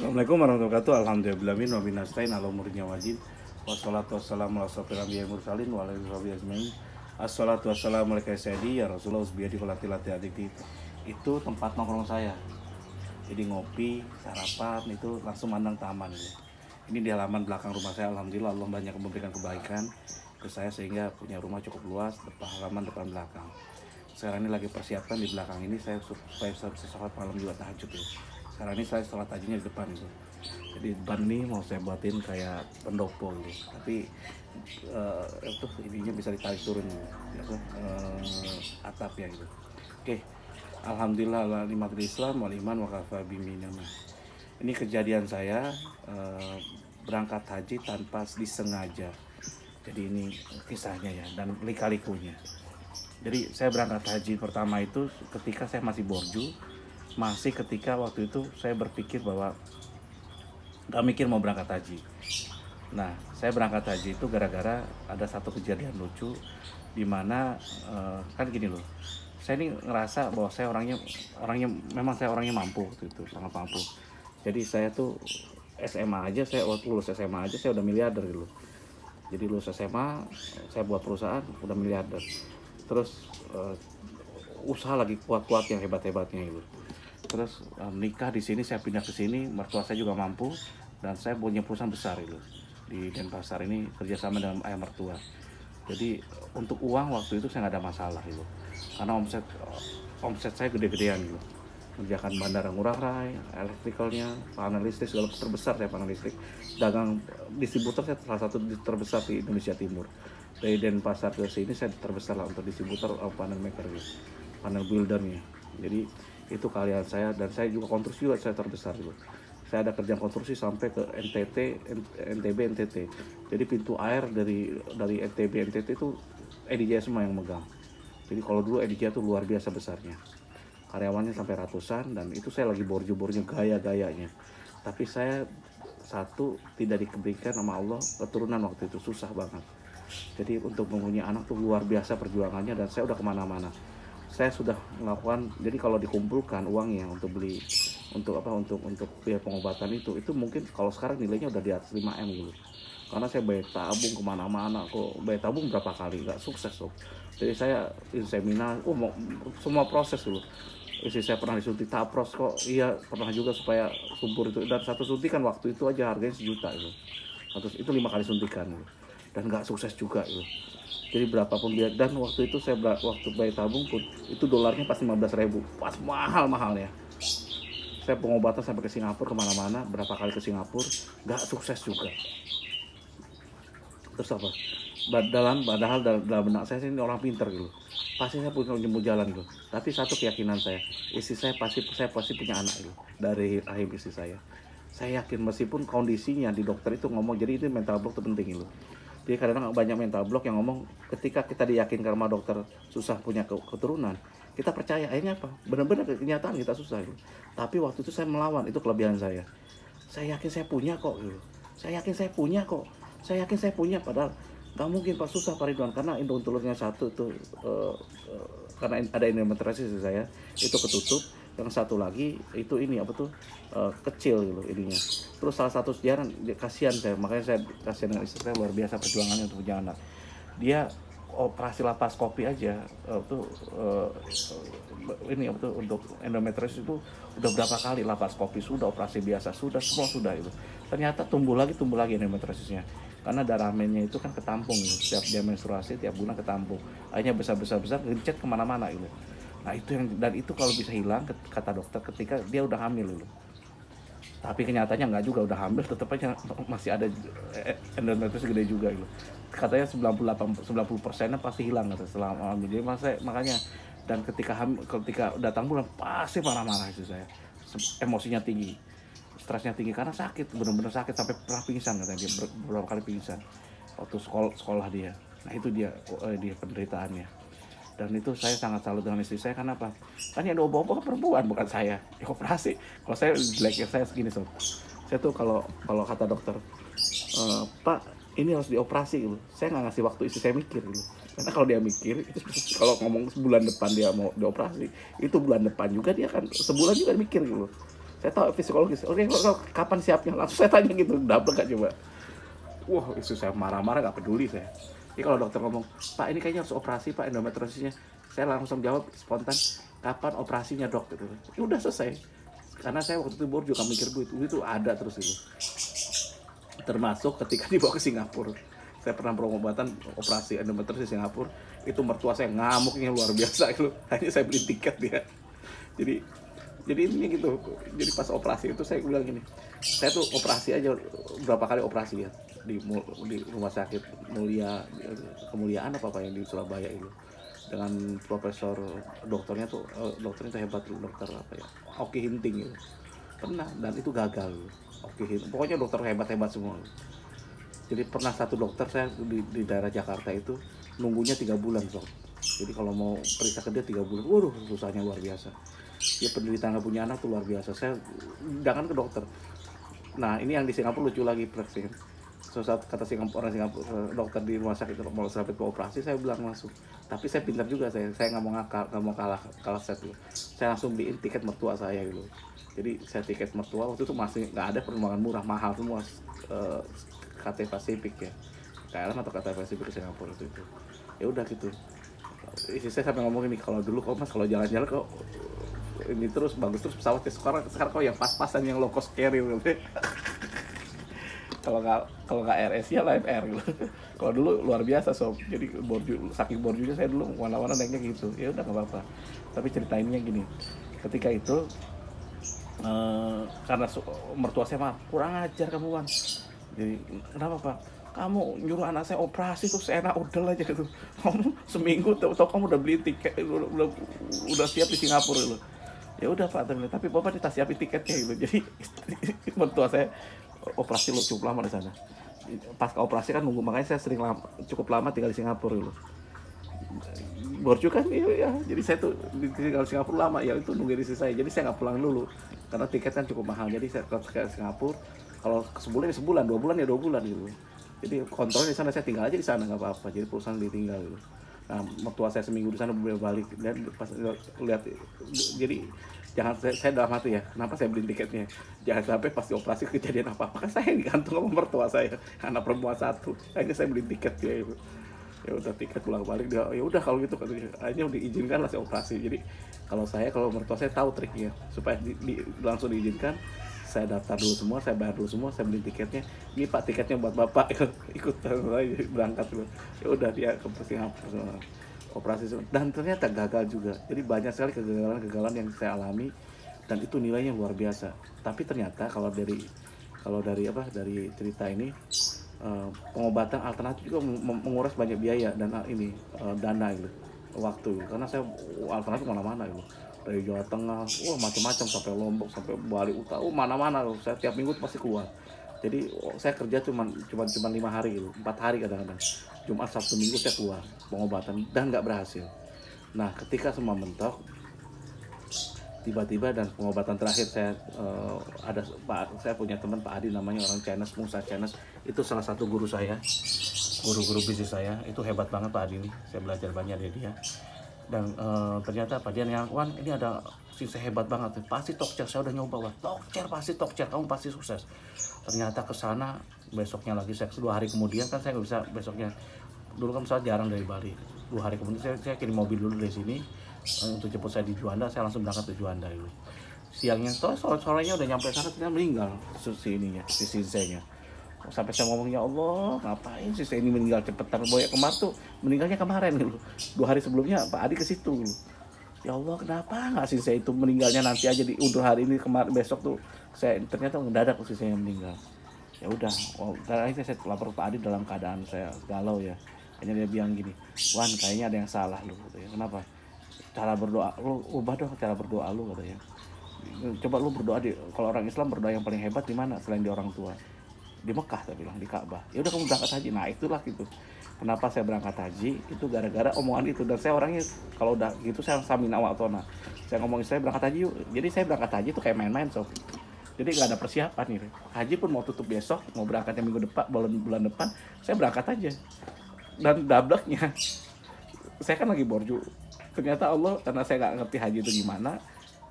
Assalamualaikum warahmatullahi wabarakatuh. Alhamdulillahirabbil alamin wa binastain ala umurnya wajib. Wassalatu wassalamu ala asyrofil anbiya'i wal mursalin wa ala alihi washabihi ajmain. Assalatu wassalamu ala sayyidi ya Rasulullah usbiyadi kolati-lati adikti. Itu tempat nongkrong saya. Jadi ngopi, sarapan itu langsung mandang taman gitu. Ini di halaman belakang rumah saya. Alhamdulillah Allah banyak memberikan kebaikan ke saya sehingga punya rumah cukup luas, halaman depan belakang. Sekarang ini lagi persiapan di belakang ini saya supaya bisa sholat malam juga tahajud ya. Sekarang ini saya sholat tahajudnya di depan itu. Jadi ban ini mau saya buatin kayak pendopo gitu. Tapi itu ininya bisa ditarik turun ya, atap ya gitu. Oke. Alhamdulillah ala nikmatil Islam wal iman wa kafa biminamah. Ini kejadian saya berangkat haji tanpa disengaja. Jadi ini kisahnya ya dan lika-likunya. Jadi saya berangkat haji pertama itu ketika saya masih borju, masih ketika waktu itu saya berpikir bahwa gak mikir mau berangkat haji. Nah, saya berangkat haji itu gara-gara ada satu kejadian lucu di mana kan gini loh. Saya ini ngerasa bahwa saya orangnya memang saya orangnya mampu waktu itu, sangat mampu. Jadi saya tuh SMA aja, saya waktu lulus SMA aja saya udah miliarder gitu. Jadi lulus SMA, saya buat perusahaan udah miliarder. Terus usaha lagi kuat-kuat yang hebat-hebatnya gitu. Terus nikah di sini, saya pindah ke sini, mertua saya juga mampu dan saya punya perusahaan besar gitu di Denpasar ini kerjasama dengan ayah mertua. Jadi untuk uang waktu itu saya nggak ada masalah gitu, karena omset saya gede-gedean gitu. Mengerjakan bandara Ngurah Rai, elektrikalnya, panel listrik segala terbesar saya panel listrik. Dagang distributor saya salah satu terbesar di Indonesia Timur. Dari Denpasar ke sini saya terbesar lah untuk distributor panel maker gitu, panel buildernya. Jadi itu kalian saya dan saya juga konstruksi juga saya terbesar gitu. Saya ada kerjaan konstruksi sampai ke NTB, NTT. Jadi pintu air dari NTB, NTT itu EDJ semua yang megang. Jadi kalau dulu EDJ itu luar biasa besarnya. Karyawannya sampai ratusan dan itu saya lagi borju-borju gaya-gayanya. Tapi saya satu tidak diberikan sama Allah keturunan waktu itu, susah banget. Jadi untuk mempunyai anak tuh luar biasa perjuangannya dan saya udah kemana-mana. Saya sudah melakukan, jadi kalau dikumpulkan uangnya untuk beli untuk biaya pengobatan itu mungkin kalau sekarang nilainya udah di atas 5M gitu. Karena saya bayar tabung kemana-mana, kok bayar tabung berapa kali nggak sukses loh. Jadi saya inseminasi, semua proses dulu. Istri saya pernah disuntik tapros kok, iya pernah juga supaya subur itu, dan satu suntikan waktu itu aja harganya 1 juta itu. Itu 5 kali suntikan gitu. Dan nggak sukses juga gitu. Jadi berapapun biaya, dan waktu itu saya waktu bayi tabung pun itu dolarnya pas 15.000, pas mahal-mahalnya. Saya pengobatan sampai ke Singapura kemana-mana, berapa kali ke Singapura, nggak sukses juga. Terus apa? Padahal dalam benak saya ini orang pinter gitu. Pasti saya punya jemput jalan gitu. Tapi satu keyakinan saya, istri saya pasti punya anak gitu dari rahim istri saya. Saya yakin meskipun kondisinya di dokter itu ngomong, jadi itu mental block itu penting gitu. Jadi kadang-kadang banyak mental block yang ngomong ketika kita diyakinkan sama dokter susah punya keturunan, kita percaya akhirnya apa? Benar-benar kenyataan kita susah gitu. Tapi waktu itu saya melawan, itu kelebihan saya. Saya yakin saya punya kok gitu. Saya yakin saya punya kok. Saya yakin saya punya, padahal nggak mungkin Pak, susah Pak Ridwan, karena indung telurnya satu itu karena ada endometriosis saya itu ketutup, yang satu lagi itu ini apa tuh kecil gitu ininya. Terus salah satu sejarah kasihan saya, makanya saya kasihan dengan istri saya, luar biasa perjuangannya untuk punya anak. Dia operasi laparoskopi aja ini apa tuh untuk endometriosis itu udah berapa kali laparoskopi, sudah operasi biasa sudah, semua sudah itu. Ternyata tumbuh lagi endometriosisnya. Karena darah mennya itu kan ketampung gitu. Setiap dia menstruasi tiap bulan ketampung, akhirnya besar gencet kemana-mana gitu. Nah itu dan itu kalau bisa hilang kata dokter ketika dia udah hamil gitu. Tapi kenyataannya nggak juga, udah hamil tetap aja masih ada endometriosis gede juga gitu. Katanya 90%-nya pasti hilang gitu setelah hamil. Jadi makanya dan ketika datang bulan pasti marah-marah itu saya, emosinya tinggi, stresnya tinggi karena sakit, benar-benar sakit sampai pernah pingsan katanya, dia beberapa kali pingsan waktu sekolah dia. Nah itu dia penderitaannya. Dan itu saya sangat salut dengan istri saya, karena apa? Kan yang obat-obat perempuan bukan saya, operasi. Kalau saya jelek ya saya segini sob. Saya tuh kalau kata dokter, Pak ini harus dioperasi gitu, saya nggak ngasih waktu istri saya mikir gitu. Karena kalau dia mikir, itu kalau ngomong sebulan depan dia mau dioperasi, itu bulan depan juga dia kan sebulan juga mikir gitu. Saya tahu psikologis. Oke, kapan siapnya? Langsung saya tanya gitu, double gak coba. Wah, itu saya marah-marah, gak peduli saya. Jadi kalau dokter ngomong, Pak ini kayaknya harus operasi Pak endometriosisnya, saya langsung jawab spontan, kapan operasinya dok? Gitu. Ya udah selesai. Karena saya waktu itu baru juga mikir duit itu ada terus itu. Termasuk ketika dibawa ke Singapura. Saya pernah pengobatan operasi endometriosis di Singapura, itu mertua saya ngamuknya luar biasa itu. Hanya saya beli tiket dia. Jadi intinya gitu. Jadi pas operasi itu saya bilang gini, saya tuh operasi aja berapa kali operasi ya di rumah sakit Mulia Kemuliaan apa yang di Surabaya itu, dengan profesor dokternya tuh hebat tuh, dokter apa ya, Oki Hinting gitu. Pernah, dan itu gagal. Oki Hinting, pokoknya dokter hebat semua. Jadi pernah satu dokter saya di daerah Jakarta itu nunggunya 3 bulan Sob. Jadi kalau mau periksa ke dia 3 bulan, waduh susahnya luar biasa. Dia penderita nggak punya anak tuh luar biasa. Saya jangan ke dokter. Nah ini yang di Singapura lucu lagi praktik. Saat kata orang Singapura, dokter di rumah sakit mau sampai ke operasi, saya bilang langsung. Tapi saya pintar juga, saya nggak mau nggak mau kalah set dulu. Saya langsung beliin tiket mertua saya gitu. Jadi saya tiket mertua waktu itu masih nggak ada penerbangan murah, mahal semua. Cathay Pacific ya, KLM atau Cathay Pacific ke Singapura itu. Ya udah gitu. Istri saya sampai ngomong ini, kalau dulu kok Mas kalau jalan-jalan kok ini terus bagus terus pesawatnya, sekarang kok yang pas-pasan yang low cost carrier gitu. kalau nggak RS ya Live Air gitu. Kalau dulu luar biasa Sob. Jadi saking borjunya saya dulu mana-mana naiknya gitu. Ya udah nggak apa-apa. Tapi ceritainnya gini, ketika itu karena mertua saya mah kurang ajar kamu Wan. Jadi kenapa Pak? Kamu nyuruh anak saya operasi tuh seenak udel aja gitu. Kamu seminggu tau kamu udah beli tiket, udah siap di Singapura loh. Ya udah Pak, tapi Bapak kita siapin tiketnya gitu. Jadi mertua saya operasi cukup lama di sana. Pas operasi kan nunggu, makanya saya cukup lama tinggal di Singapura gitu. Borju kan ya, jadi saya tuh tinggal di Singapura lama ya, itu nunggu istri saya. Jadi saya nggak pulang dulu karena tiket kan cukup mahal. Jadi saya ke Singapura, kalau sebulan ya sebulan, 2 bulan ya 2 bulan gitu. Jadi kontrolnya di sana, saya tinggal aja di sana nggak apa-apa. Jadi perusahaan ditinggal gitu. Nah mertua saya seminggu di sana balik, dan pas lihat, jadi jangan saya dalam hati ya, kenapa saya beli tiketnya, jangan sampai pas operasi kejadian apa-apa, kan saya digantung sama mertua saya, anak perempuan satu, akhirnya saya beli tiket ya itu. Ya udah tiket pulang balik, dia ya udah kalau gitu akhirnya diizinkan lah saya operasi. Jadi kalau mertua saya tahu triknya supaya langsung diizinkan, saya daftar dulu semua, saya bayar dulu semua, saya beli tiketnya. Ini Pak tiketnya buat Bapak, ikut berangkat dulu. Ya udah dia ke Singapura operasi, dan ternyata gagal juga. Jadi banyak sekali kegagalan yang saya alami, dan itu nilainya luar biasa. Tapi ternyata kalau dari cerita ini, pengobatan alternatif juga menguras banyak biaya dan dana gitu, waktu, karena saya alternatif mana-mana gitu, dari Jawa Tengah, macam-macam, sampai Lombok, sampai Bali Utara, mana-mana saya tiap minggu pasti keluar. Jadi saya kerja cuma 5 hari gitu, 4 hari kadang-kadang, Jumat Sabtu Minggu saya keluar pengobatan dan nggak berhasil. Nah ketika semua mentok, tiba-tiba, dan pengobatan terakhir saya saya punya teman Pak Adi, namanya orang Chinese, pengusaha Chinese, itu salah satu guru saya, guru bisnis saya, itu hebat banget Pak Adi ini, saya belajar banyak dari dia. Dan ternyata Pak Dian yang Wan, ini ada saya hebat banget, pasti talk chair, saya udah nyoba Wan, talk chair kamu pasti sukses. Ternyata kesana, besoknya lagi saya 2 hari kemudian, kan saya nggak bisa besoknya, dulu kan pesawat jarang dari Bali, 2 hari kemudian saya kirim mobil dulu dari sini untuk jemput saya di Juanda. Saya langsung berangkat ke Juanda dulu. Siangnya sorenya udah nyampe sana, ternyata meninggal si Sensei-nya. Sampai saya ngomong, ya Allah ngapain Sensei ini meninggal cepetan, Boya Kemar tuh meninggalnya kemarin gitu, 2 hari sebelumnya Pak Adi ke situ gitu. Ya Allah kenapa nggak Sensei itu meninggalnya nanti aja diundur hari ini, kemarin besok tuh saya ternyata mendadak Sensei yang meninggal. Ya udah, akhirnya saya lapor Pak Adi dalam keadaan saya galau ya. Hanya dia bilang gini, Wan kayaknya ada yang salah lu, katanya. Kenapa? Cara berdoa lu ubah dong, cara berdoa lu, katanya. Coba lu berdoa kalau orang Islam berdoa yang paling hebat di mana selain di orang tua? Di Mekah, saya bilang, di Ka'bah. Ya udah kamu berangkat haji. Nah itulah gitu, kenapa saya berangkat haji itu gara-gara omongan itu. Dan saya orangnya kalau udah gitu saya samina wa atona, saya ngomongin saya berangkat haji yuk. Jadi saya berangkat haji itu kayak main-main Sob. Jadi nggak ada persiapan gitu. Haji pun mau tutup besok, mau berangkatnya minggu depan, bulan depan, saya berangkat aja. Dan dableknya, saya kan lagi borju. Ternyata Allah, karena saya nggak ngerti haji itu gimana,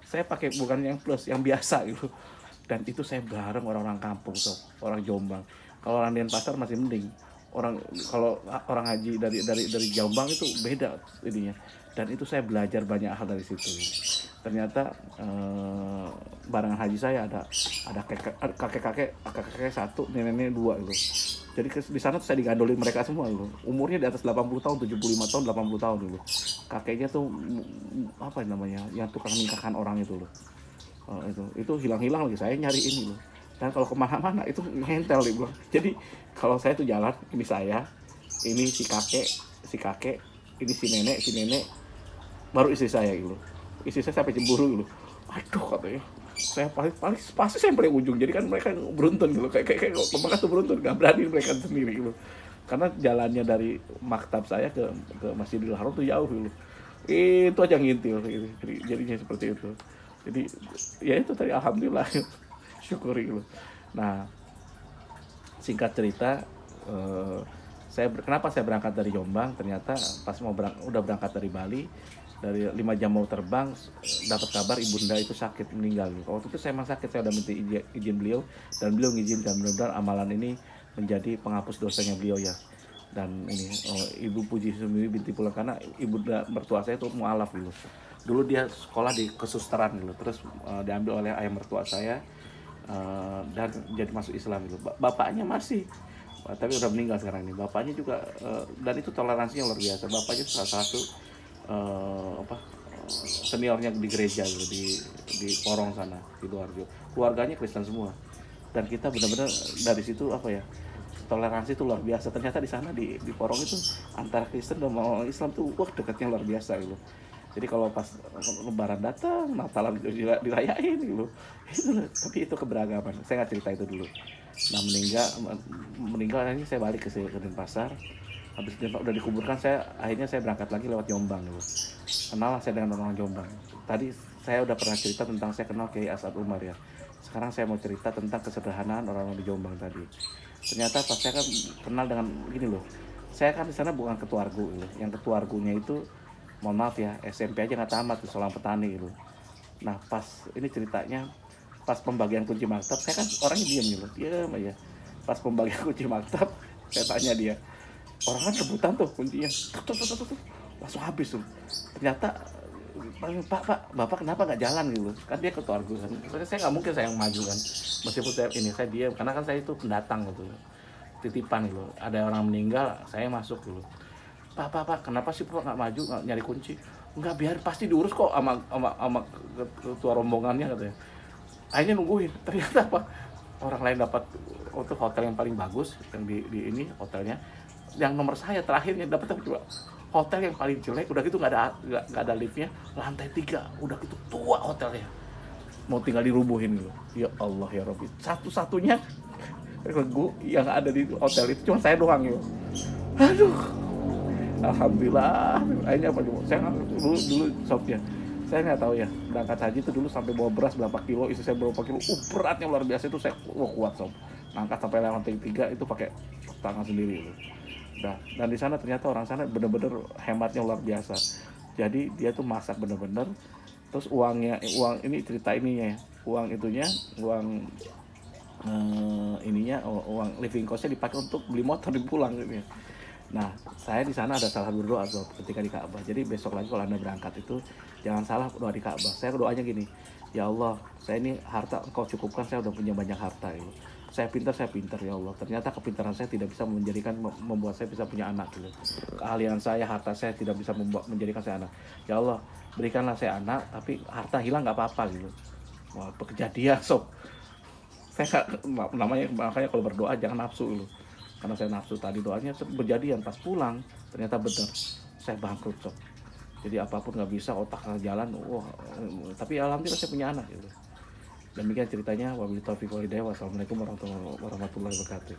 saya pakai bukan yang plus, yang biasa gitu. Dan itu saya bareng orang-orang kampung, sob, orang Jombang. Kalau orang Denpasar masih mending. Kalau orang haji dari Jombang itu beda ininya. Dan itu saya belajar banyak hal dari situ. Ternyata barengan haji saya ada kakek-kakek satu, nenek-nenek dua gitu. Jadi di sana tuh saya digandolin mereka semua gitu. Umurnya di atas 80 tahun, 75 tahun, 80 tahun dulu. Kakeknya tuh apa namanya? Yang tukang nikahkan orang itu loh. Itu hilang-hilang lagi, saya nyari ini loh. Dan kalau kemana-mana itu ngentel dia bilang. Jadi kalau saya tuh jalan, ini saya, ini si kakek, ini si nenek, baru istri saya gitu. Istri saya sampai cemburu gitu. Aduh katanya, saya pasti saya paling ujung. Jadi kan mereka beruntun gitu, kayak pemakas tuh beruntun, gak berani mereka sendiri gitu. Karena jalannya dari maktab saya ke Masjidil Haram tuh jauh gitu. Itu aja ngintil gitu. Jadinya seperti itu. Jadi ya itu tadi, alhamdulillah, syukuri gitu. Nah, singkat cerita, kenapa saya berangkat dari Jombang? Ternyata pas udah berangkat dari Bali, dari 5 jam mau terbang, dapat kabar ibunda itu sakit, meninggal gitu. Waktu itu saya emang sakit, saya udah minta izin beliau, dan beliau mengizinkan. Mudah-mudahan amalan ini menjadi penghapus dosanya beliau ya. Dan ini Ibu Puji Sumiwi binti Pulang, karena ibunda mertua saya itu mualaf gitu. Dulu dia sekolah di kesusteran gitu, terus diambil oleh ayah mertua saya, dan jadi masuk Islam gitu. Bapaknya masih, tapi udah meninggal sekarang ini. Bapaknya juga, dan itu toleransinya luar biasa. Bapaknya salah satu seniornya di gereja gitu, di Porong sana, di Sidoarjo. Keluarganya Kristen semua. Dan kita benar-benar dari situ toleransi itu luar biasa. Ternyata di sana di Porong itu antara Kristen dan orang Islam tuh dekatnya luar biasa gitu. Jadi kalau pas Lebaran datang, Natalan dirayain gitu. Tapi itu keberagaman. Saya nggak cerita itu dulu. Nah, meninggal ini saya balik ke Denpasar. Habis udah dikuburkan, akhirnya saya berangkat lagi lewat Jombang gitu. Kenal saya dengan orang Jombang. Tadi saya udah pernah cerita tentang saya kenal Kiai Asad Umar ya. Sekarang saya mau cerita tentang kesederhanaan orang-orang di Jombang tadi. Ternyata pas saya kan kenal dengan gini loh. Saya kan di sana bukan ketua argu gitu. Yang ketua argunya itu, mohon maaf ya, SMP aja nggak tamat, seorang petani gitu. Nah, pas ini ceritanya, pas pembagian kunci maktab, saya kan orangnya diam aja. Pas pembagian kunci maktab, saya tanya dia, orang kan rebutan tuh kuncinya, langsung habis tuh. Ternyata, Bapak kenapa nggak jalan gitu? Kan dia ketua argu kan. Saya nggak mungkin saya yang maju kan, meskipun saya diam, karena kan saya itu pendatang gitu, titipan gitu. Ada orang meninggal, saya masuk gitu. Pak, kenapa sih Pak nggak maju, nggak nyari kunci? Nggak, biar pasti diurus kok sama ketua rombongannya katanya. Akhirnya nungguin, ternyata apa? Orang lain dapat untuk hotel yang paling bagus, yang di ini hotelnya, yang nomor saya terakhirnya dapat juga hotel yang paling jelek, udah gitu nggak ada liftnya, lantai 3, udah gitu tua hotelnya, mau tinggal dirubuhin gitu. Ya Allah ya Rabbi, satu-satunya regu yang ada di hotel itu cuma saya doang gitu. Aduh. Alhamdulillah, akhirnya apa dulu? Saya dulu sopnya, saya nggak tahu ya, berangkat haji itu dulu sampai bawa beras berapa kilo, isi saya berapa kilo, beratnya luar biasa itu. Saya kuat sob, ngangkat sampai lantai 3 itu pakai tangan sendiri itu. Nah, dan di sana ternyata orang sana bener-bener hematnya luar biasa. Jadi dia tuh masak bener-bener, terus uang ini cerita ininya ya, uang uang living costnya dipakai untuk beli motor dipulang gitu ya. Nah, saya di sana ada salah berdoa tuh ketika di Ka'bah. Jadi besok lagi kalau Anda berangkat itu jangan salah doa di Ka'bah. Saya doanya gini, ya Allah, saya ini harta Engkau cukupkan, saya udah punya banyak harta gitu. Saya pintar ya Allah. Ternyata kepintaran saya tidak bisa membuat saya bisa punya anak gitu. Keahlian saya, harta saya tidak bisa menjadikan saya anak. Ya Allah, berikanlah saya anak, tapi harta hilang nggak apa-apa gitu. Wah, kejadian sob. Saya makanya kalau berdoa jangan nafsu gitu. Karena saya nafsu tadi, doanya berjadian. Pas pulang ternyata benar, saya bangkrut sob. Jadi apapun nggak bisa, otak jalan. Tapi alhamdulillah saya punya anak gitu. Demikian ceritanya. Wabillahi taufiq wal hidayah. Wassalamualaikum warahmatullahi wabarakatuh.